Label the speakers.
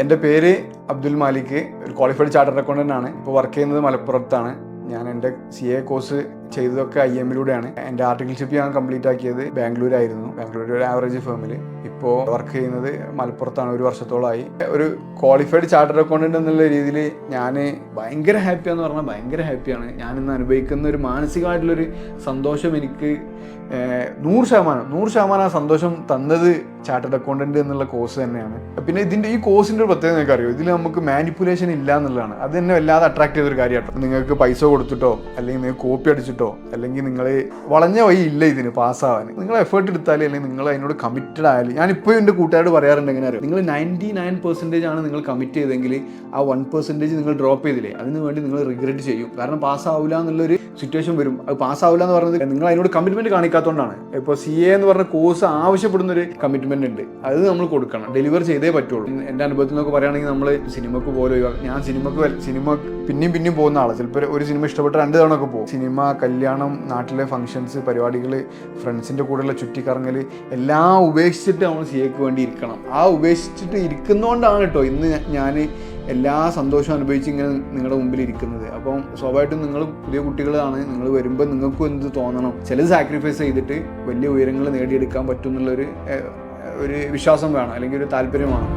Speaker 1: എൻ്റെ പേര് അബ്ദുൽ മാലിക്, ഒരു ക്വാളിഫൈഡ് ചാർട്ടേഡ് അക്കൗണ്ടൻ്റ് ആണ്. ഇപ്പോൾ വർക്ക് ചെയ്യുന്നത് മലപ്പുറത്താണ്. ഞാൻ എൻ്റെ CA കോഴ്സ് ചെയ്തതൊക്കെ IM-ലൂടെയാണ്. എൻ്റെ ആർട്ടിക്കിൾഷിപ്പ് ഞാൻ കംപ്ലീറ്റ് ആക്കിയത് ബാംഗ്ലൂരായിരുന്നു. ബാംഗ്ലൂർ ഒരു ആവറേജ് ഫേമിൽ. ഇപ്പോൾ വർക്ക് ചെയ്യുന്നത് മലപ്പുറത്താണ്. 1 വർഷത്തോളമായി. ഒരു ക്വാളിഫൈഡ് ചാർട്ടേഡ് അക്കൗണ്ടൻ്റ് എന്നുള്ള രീതിയിൽ ഞാൻ ഭയങ്കര ഹാപ്പിയാന്ന് പറഞ്ഞാൽ ഭയങ്കര ഹാപ്പിയാണ്. ഞാനിന്ന് അനുഭവിക്കുന്ന ഒരു മാനസികമായിട്ടുള്ളൊരു സന്തോഷം എനിക്ക് 100% സന്തോഷം തന്നത് ചാർട്ടേഡ് അക്കൗണ്ടന്റ് എന്നുള്ള കോഴ്സ് തന്നെയാണ്. പിന്നെ ഈ കോഴ്സിൻ്റെ ഒരു പ്രത്യേകത നിങ്ങൾക്ക് അറിയോ, ഇതിൽ നമുക്ക് മാനിപ്പുലേഷൻ ഇല്ല എന്നുള്ളതാണ്. അത് തന്നെ വല്ലാതെ അട്രാക്ട് ചെയ്തൊരു കാര്യമാട്ടോ. നിങ്ങൾക്ക് പൈസ കൊടുത്തിട്ടോ അല്ലെങ്കിൽ നിങ്ങൾക്ക് കോപ്പി അടിച്ചിട്ടോ അല്ലെങ്കിൽ നിങ്ങൾ വളഞ്ഞ വഴി ഇല്ല ഇതിന് പാസ്സാവാൻ. നിങ്ങൾ എഫേർട്ട് എടുത്താലും അല്ലെങ്കിൽ നിങ്ങൾ അതിനോട് കമ്മിറ്റഡ് ആയാലും, ഞാനിപ്പോൾ എൻ്റെ കൂട്ടുകാരോട് പറയാറുണ്ട് എങ്ങനെ അറിയാം, നിങ്ങൾ 99% ആണ് നിങ്ങൾ കമ്മിറ്റ് ചെയ്തെങ്കിൽ ആ 1% നിങ്ങൾ ഡ്രോപ്പ് ചെയ്തില്ലേ, അതിന് വേണ്ടി നിങ്ങൾ റിഗ്രറ്റ് ചെയ്യും. കാരണം പാസ്സാവില്ല എന്നുള്ളൊരു സിറ്റുവേഷൻ വരും. അത് പാസ്സാവില്ല എന്ന് പറയുന്നത് നിങ്ങൾ അതിനോട് കമ്മിറ്റ്മെന്റ് കാണിക്കാത്തതുകൊണ്ടാണ്. ഇപ്പോൾ CA എന്ന് പറഞ്ഞ കോഴ്സ് ആവശ്യപ്പെടുന്നൊരു കമ്മിറ്റ്മെന്റ് ഉണ്ട്, അത് നമ്മൾ കൊടുക്കണം, ഡെലിവർ ചെയ്തേ പറ്റുള്ളൂ. എൻ്റെ അനുഭവത്തിൽ നിന്നൊക്കെ പറയുകയാണെങ്കിൽ നമ്മൾ സിനിമക്ക് പോലെ, ഞാൻ സിനിമ പിന്നെയും പോകുന്ന ആളാണ്. ചിലപ്പോൾ ഒരു സിനിമ ഇഷ്ടപ്പെട്ട 2 തവണ ഒക്കെ പോകും. സിനിമ, കല്യാണം, നാട്ടിലെ ഫംഗ്ഷൻസ്, പരിപാടികൾ, ഫ്രണ്ട്സിൻ്റെ കൂടെയുള്ള ചുറ്റിക്കറങ്ങൽ എല്ലാം ഉപേക്ഷിച്ചിട്ട് നമ്മൾ CAക്ക് വേണ്ടി ഇരിക്കണം. ആ ഉപേക്ഷിച്ചിട്ട് ഇരിക്കുന്നതുകൊണ്ടാണ് കേട്ടോ ഇന്ന് ഞാൻ എല്ലാ സന്തോഷവും അനുഭവിച്ച് ഇങ്ങനെ നിങ്ങളുടെ മുമ്പിൽ ഇരിക്കുന്നത്. അപ്പം സ്വാഭാവികമായിട്ടും നിങ്ങൾ പുതിയ കുട്ടികളാണ്. നിങ്ങൾ വരുമ്പോൾ നിങ്ങൾക്കും എന്ത് തോന്നണം, ചിലത് സാക്രിഫൈസ് ചെയ്തിട്ട് വലിയ ഉയരങ്ങൾ നേടിയെടുക്കാൻ പറ്റും എന്നുള്ളൊരു വിശ്വാസം വേണം, അല്ലെങ്കിൽ ഒരു താല്പര്യം വേണം.